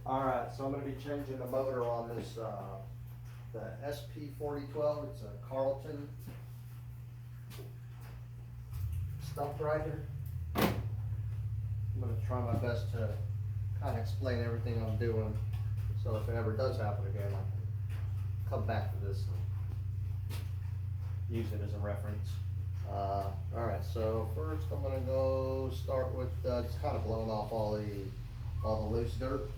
Alright, so I'm gonna be changing the motor on this, the SP4012, it's a Carlton stump grinder. I'm gonna try my best to kind of explain everything I'm doing, so if it ever does happen again, I can come back to this and use it as a reference. Alright, so first I'm gonna start with just kind of blowing off all the loose dirt.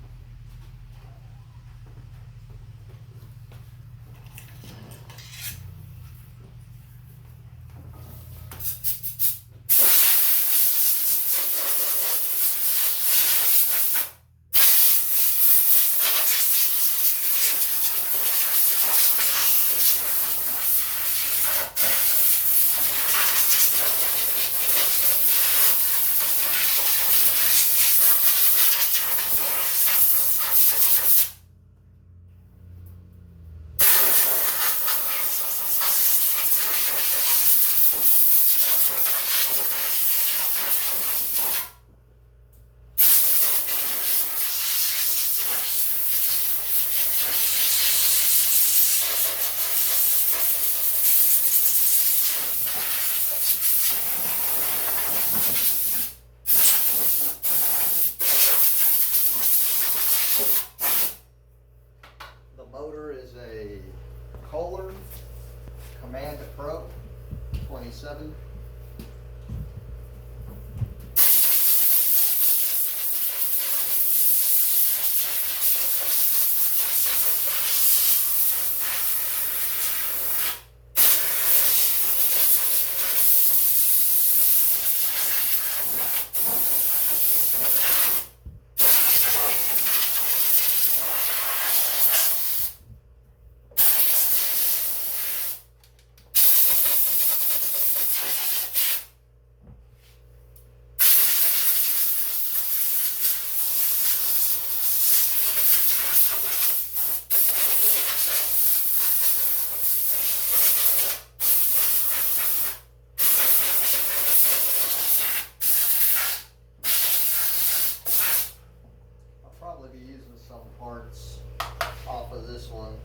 The motor is a Kohler Command Pro 27. Be using some parts off of this one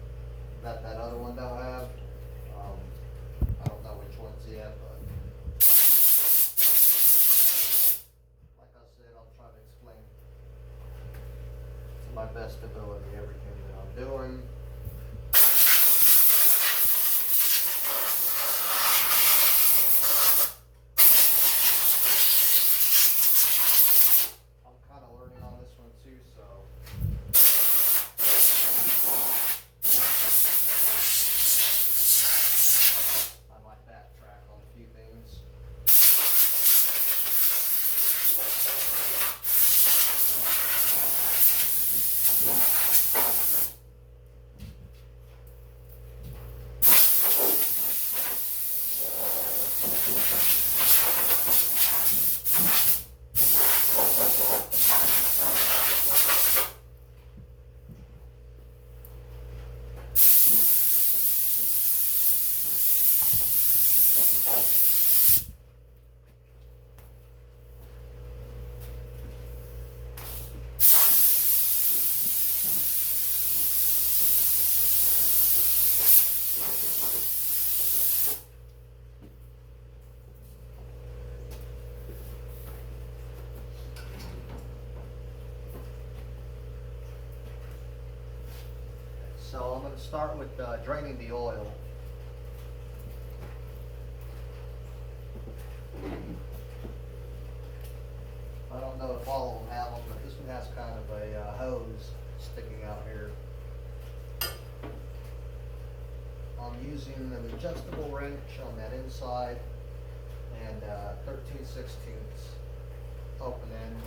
that other one don't have. I don't know which ones yet, but like I said, I'll try to explain to my best ability everything that I'm doing. I'm kind of learning on this one too, so So I'm going to start with draining the oil. I don't know if all of them have them, but this one has kind of a hose sticking out here. I'm using an adjustable wrench on that inside and 13/16 open end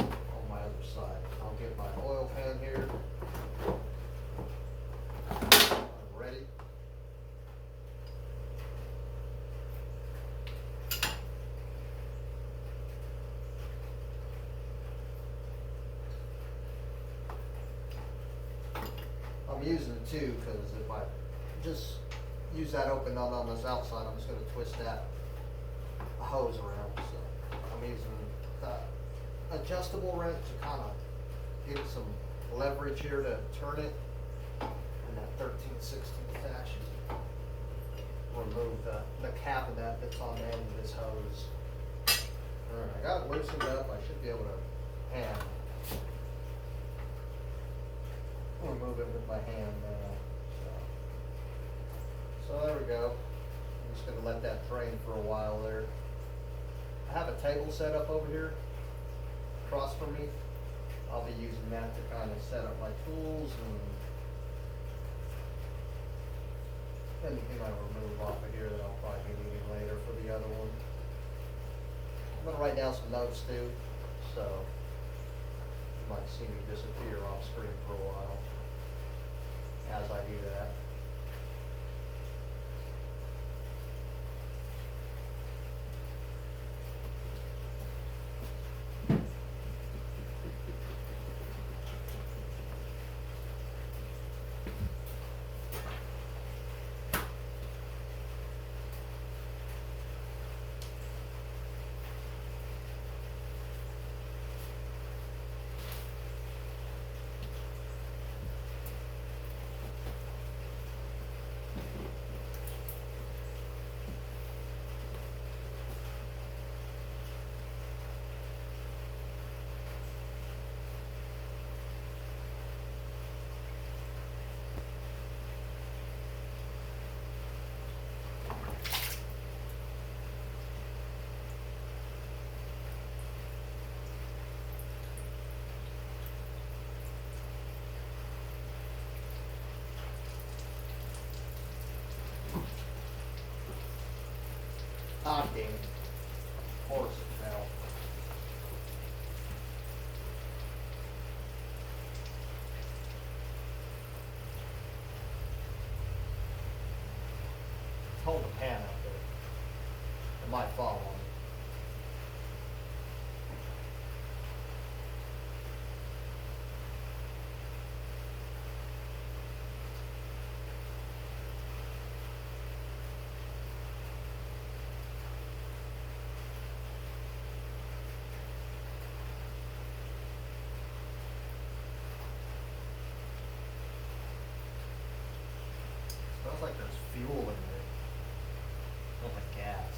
on my other side. I'll get my oil pan here. Ready? I'm using two because if I just use that open on this outside, I'm just going to twist that hose around. So I'm using the adjustable wrench to kind of get some leverage here to turn it, and that 13/16 action. Remove the cabinet that's on the end of this hose. Alright, I got it loosened up. I should be able to hand. Remove it with my hand now. So there we go. I'm just gonna let that drain for a while there. I have a table set up over here across from me. I'll be using that to kind of set up my tools and anything I remove off of here that I'll probably be needing later for the other one. I'm gonna write down some notes too, so you might see me disappear off screen for a while as I do that. Ah, dang it. Of course it fell. Hold the pan up there. It might fall on me. Smells like there's fuel in there. Smells like gas.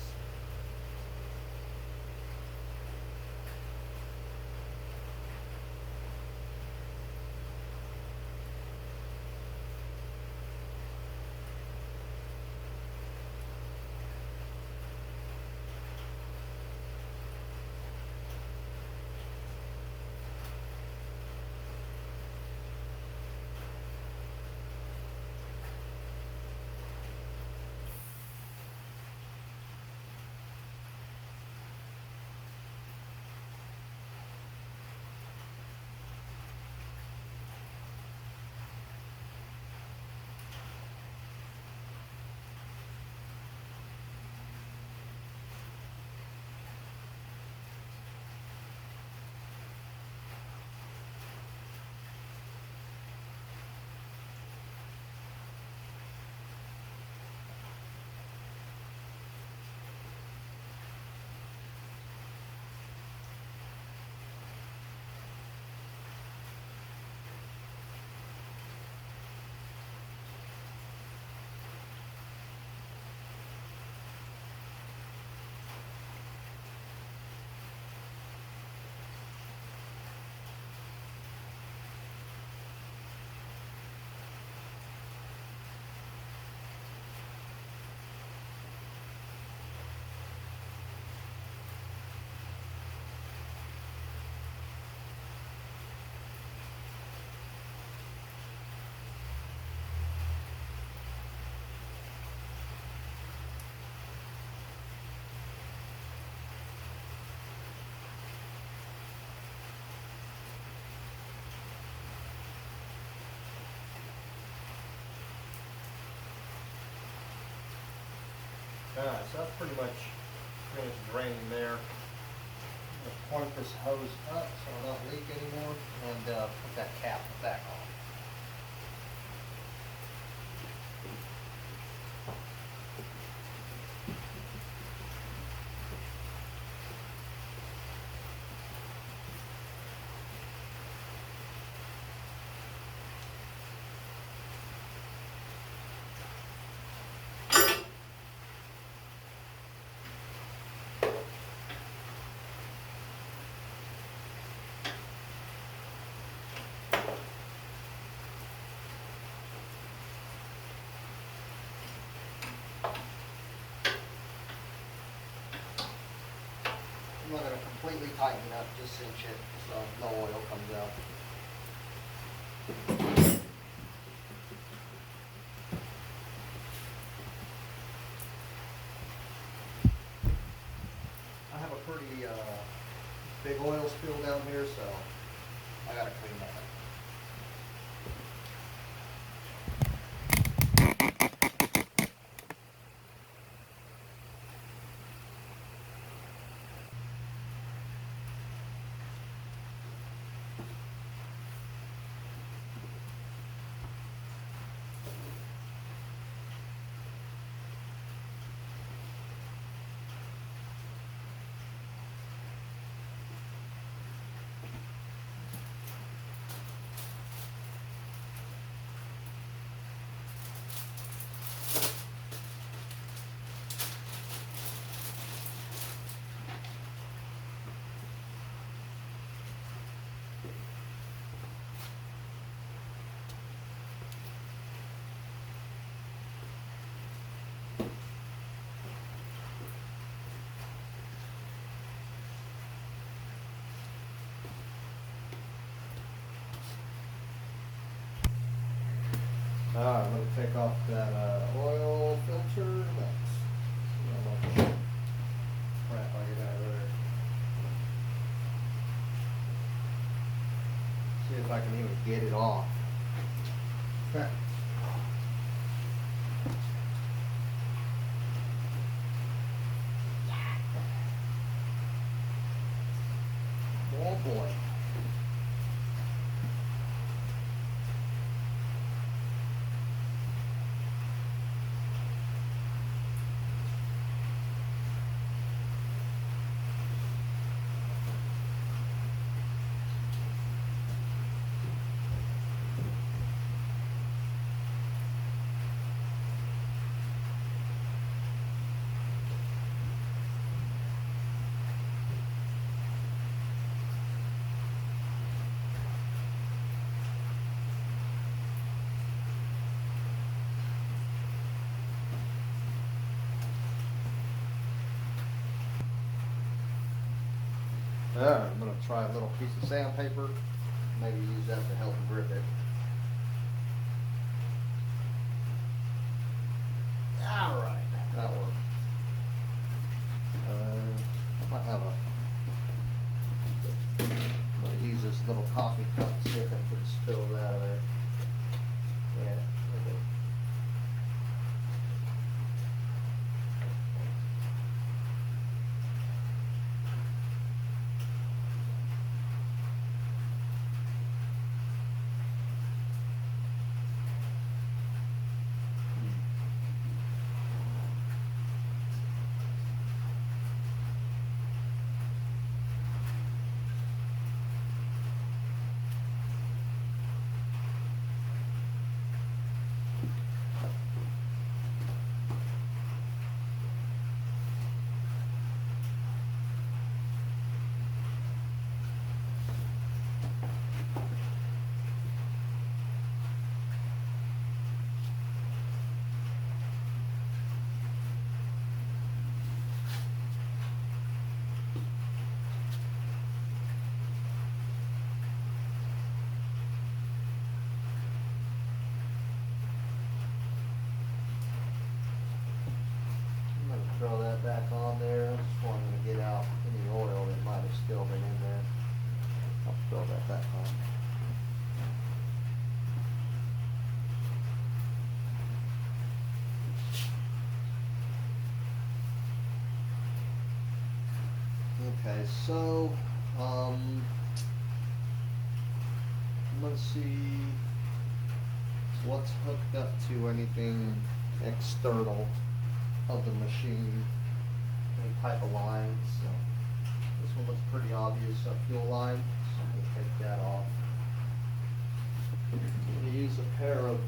Alright, so that's pretty much finished draining there. I'm going to point this hose up so I don't leak anymore and put that cap back on. tighten up, just cinch it so no oil comes out. I have a pretty big oil spill down here, so I gotta clean that up. Alright, I'm going to take off that oil filter next. Crap I get out of there. See if I can even get it off. Okay. Oh boy. Alright, I'm going to try a little piece of sandpaper, maybe use that to help grip it. Alright, that worked. I might have I'm going to use this little coffee cup, see if I can spill it out of there. Yeah, okay. Throw that back on there. I just wanted to get out any oil that might have still been in there. I'll throw that back on. Okay, so let's see what's hooked up to anything external of the machine, any type of lines. So this one looks pretty obvious, a fuel line, so I'm going to take that off. I'm going to use a pair of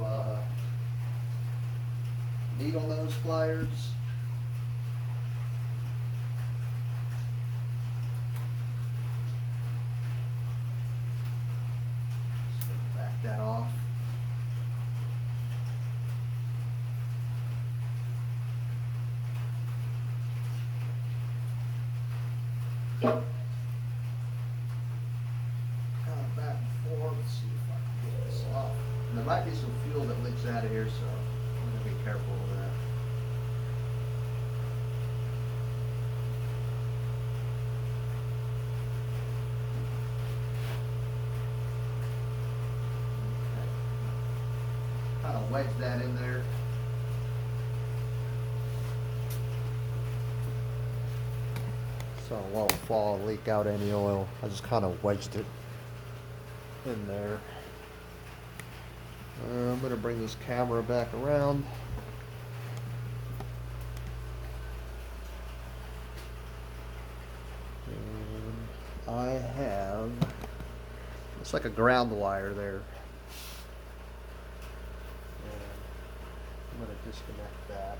needle nose pliers. Just back that off. there might be some fuel that leaks out of here, so I'm gonna be careful with that. Kind of wedge that in there. So it won't fall and leak out any oil. I just kind of wedged it in there. I'm going to bring this camera back around. And I have, it's like a ground wire there. And I'm going to disconnect that.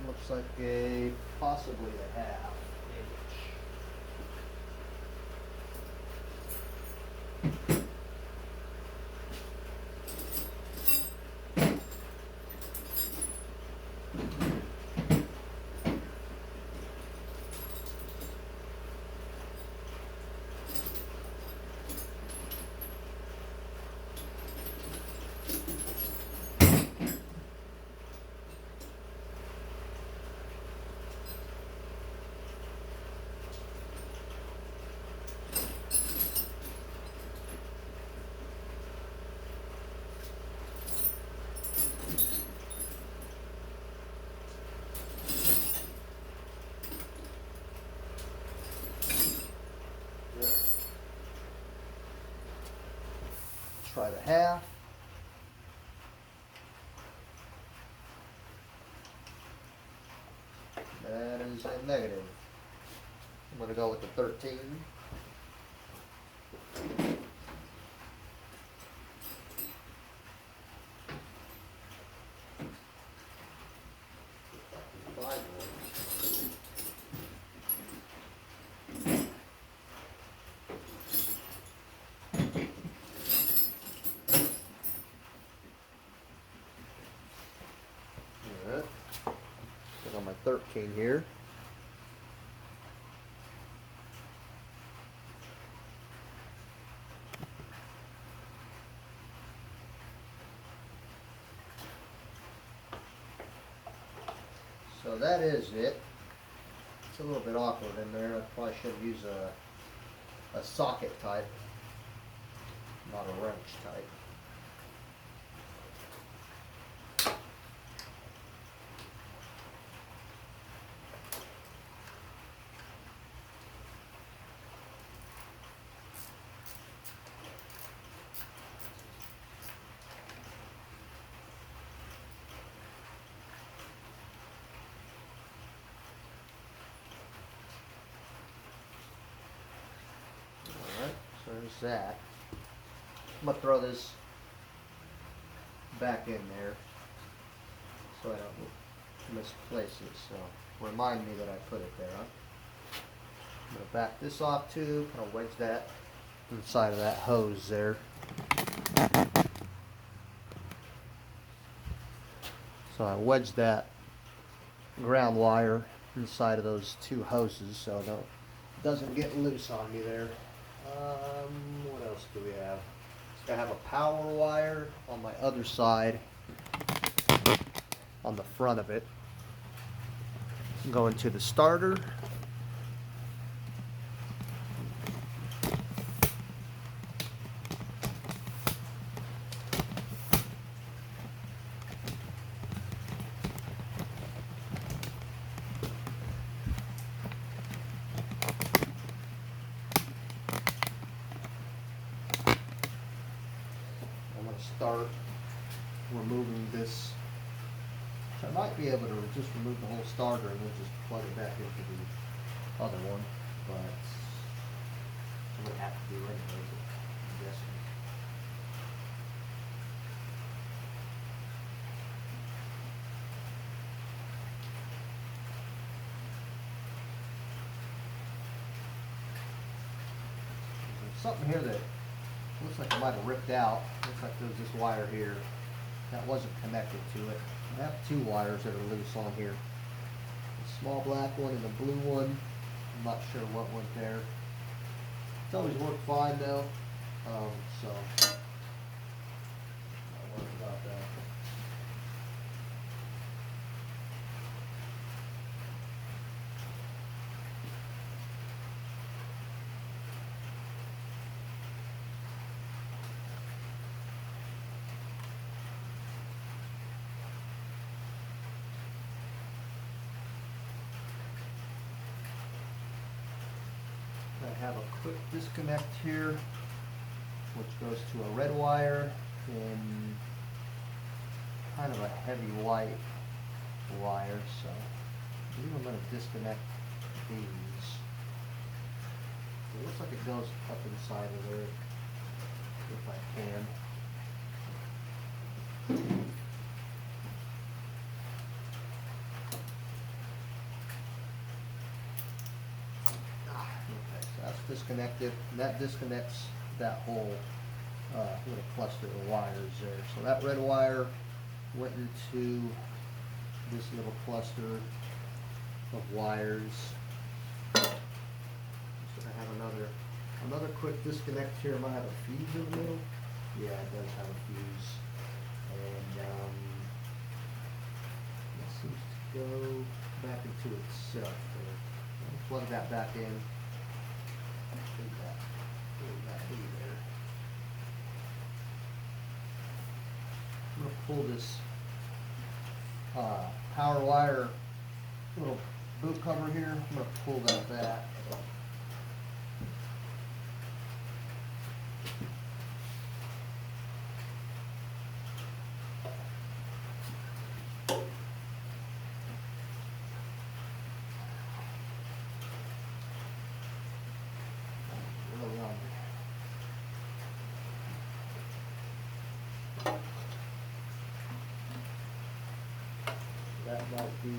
Looks like a possibly a half inch. Try the half. That is a negative. I'm going to go with the 13. On my 13 here. So that is it. It's a little bit awkward in there. I probably should use a socket type, not a wrench type. So there's that. I'm going to throw this back in there so I don't misplace it. So remind me that I put it there. Huh? I'm going to back this off too. Kind of wedge that inside of that hose there. So I wedged that ground wire inside of those two hoses so it doesn't get loose on me there. What else do we have? I have a power wire on my other side on the front of it. Going to the starter. Start removing this. I might be able to just remove the whole starter and then just plug it back into the other one, but I'm going to have to do it anyway, I'm guessing. There's something here that looks like it might have ripped out. Looks like there's this wire here that wasn't connected to it. I have two wires that are loose on here. The small black one and the blue one. I'm not sure what went there. It's always worked fine though. So that. I have a quick disconnect here, which goes to a red wire and kind of a heavy white wire, so I believe I'm going to disconnect these. It looks like it goes up inside of there, if I can. Okay, so that's disconnected, and that disconnects that whole little cluster of wires there. So that red wire went into this little cluster of wires. So I have another quick disconnect here. It might have a fuse in the middle. Yeah, it does have a fuse. And it seems to go back into itself there. I'll plug that back in. Leave that be there. I'm going to pull this power wire little boot cover here. I'm going to pull that back. That might be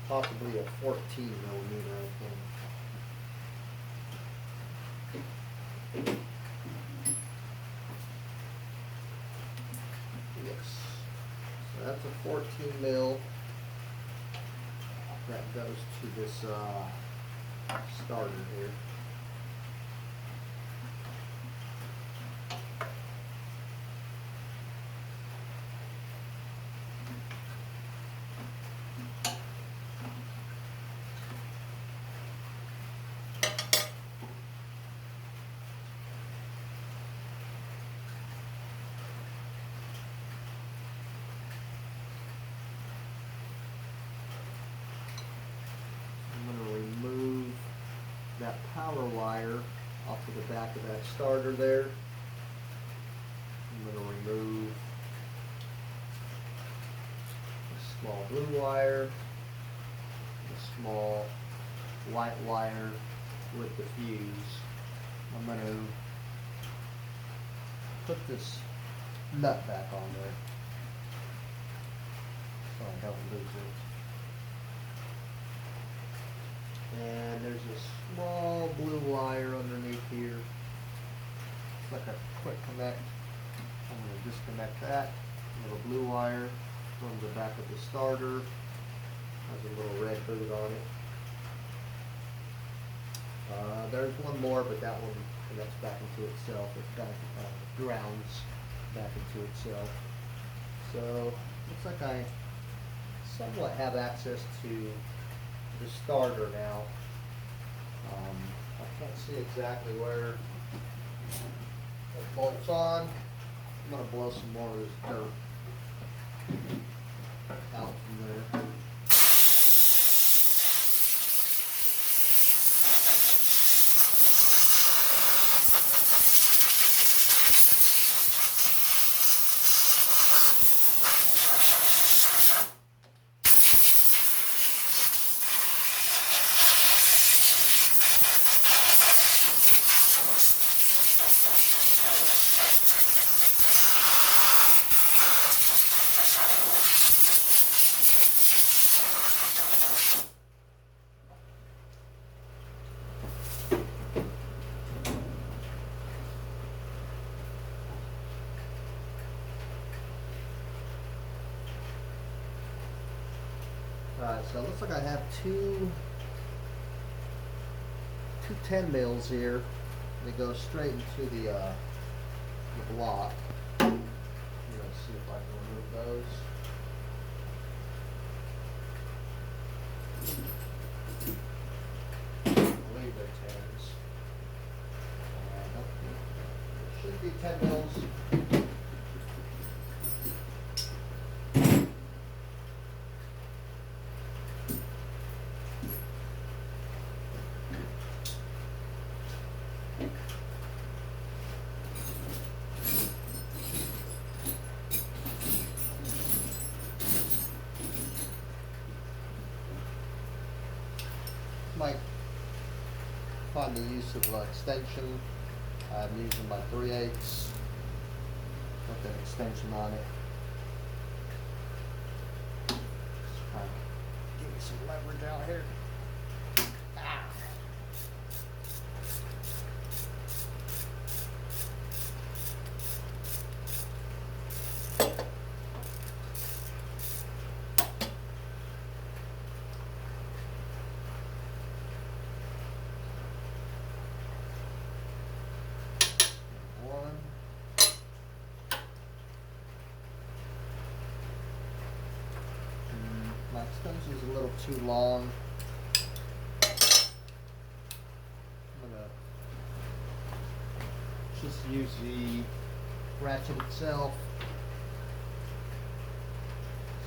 possibly a 14 millimeter, I think. Yes. So that's a 14 mil. That goes to this starter here. That power wire off of the back of that starter there. I'm going to remove a small blue wire, a small white wire with the fuse. I'm going to put this nut back on there so I don't lose it. And there's a small blue wire underneath here. It's like a quick connect. I'm going to disconnect that. Little blue wire from the back of the starter. Has a little red boot on it. There's one more, but that one connects back into itself. It kind of grounds back into itself. So looks like I somewhat have access to the starter now. I can't see exactly where it bolts on. I'm going to blow some more of this dirt out from there. Alright, so it looks like I have two 10 mils here. They go straight into the the block. I'm gonna see if I can remove those. I believe they're 10s. It should be 10 mils. Might find the use of extension. I'm using my 3/8 with an extension on it. Just trying to give me some leverage out here. Ah. My extension's a little too long. I'm gonna just use the ratchet itself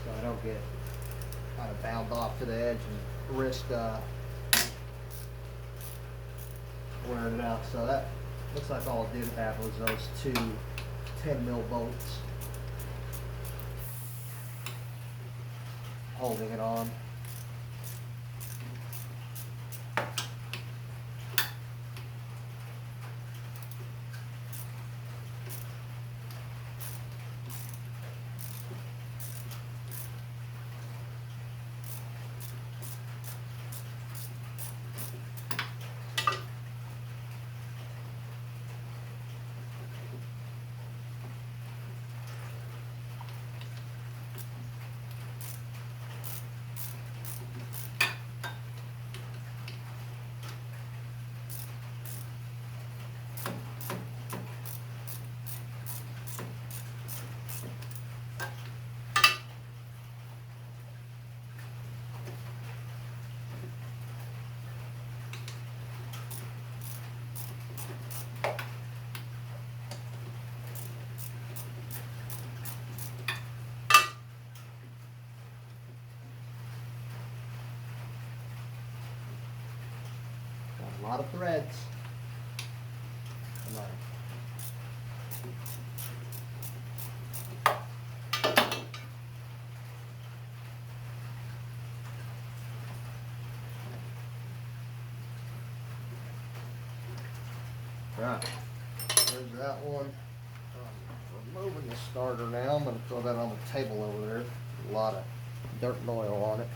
so I don't get kind of bound off to the edge and risk wearing it out. So that looks like all it did have was those two 10 mil bolts holding it on. A lot of threads. Come on. Right, there's that one. I'm removing the starter now. I'm going to throw that on the table over there. A lot of dirt and oil on it.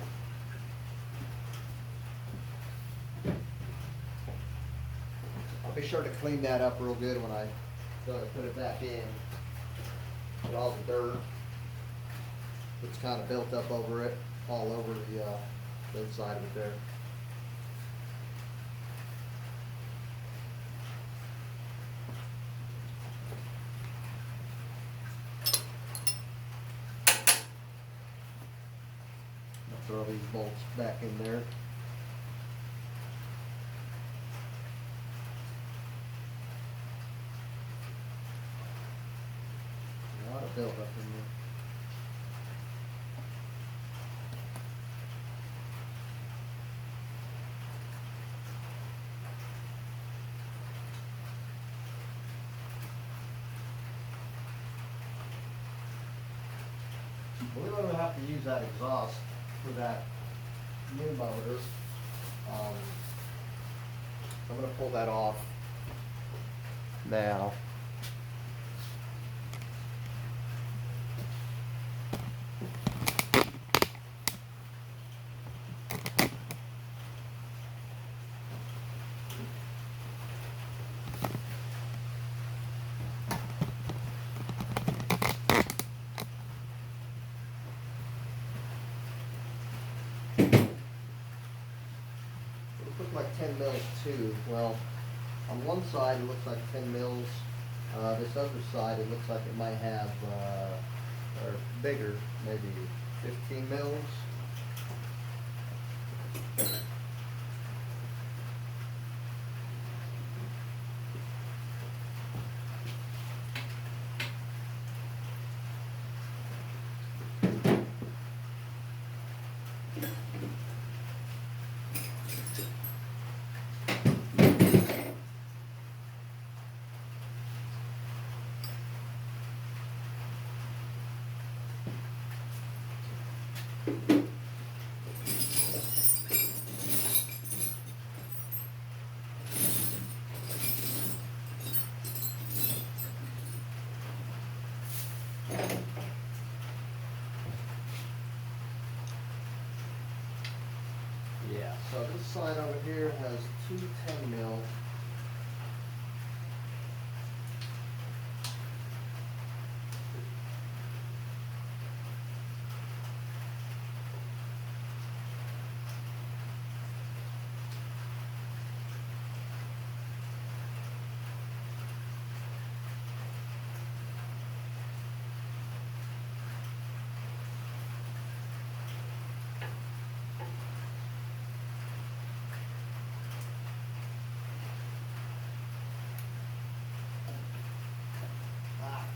Be sure to clean that up real good when I go to put it back in. Get all the dirt that's kind of built up over it, all over the inside of it there. I'll throw these bolts back in there. Built up in there. We're going to have to use that exhaust for that new motor. I'm going to pull that off now. Like 10 mils too. Well, on one side it looks like 10 mils, This other side, it looks like it might have, or bigger, maybe 15 mils. Yeah, so this side over here has two 10 mil.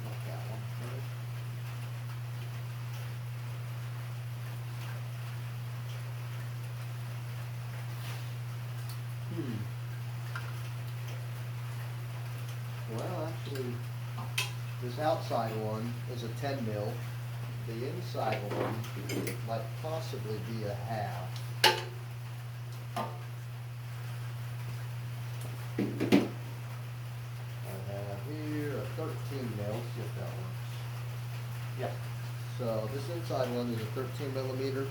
Not that one. Well, actually, this outside one is a 10 mil. The inside one might possibly be a half. I have here a 13 mil. See if that works. Yeah. So this inside one is a 13 millimeter.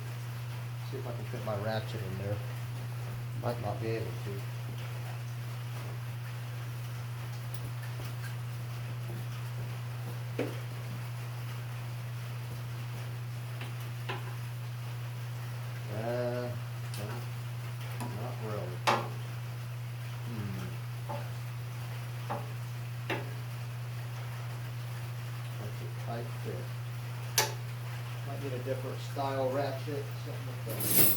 See if I can fit my ratchet in there. Might not be able to. Not really. That's a tight fit. Might need a different style ratchet, something like that.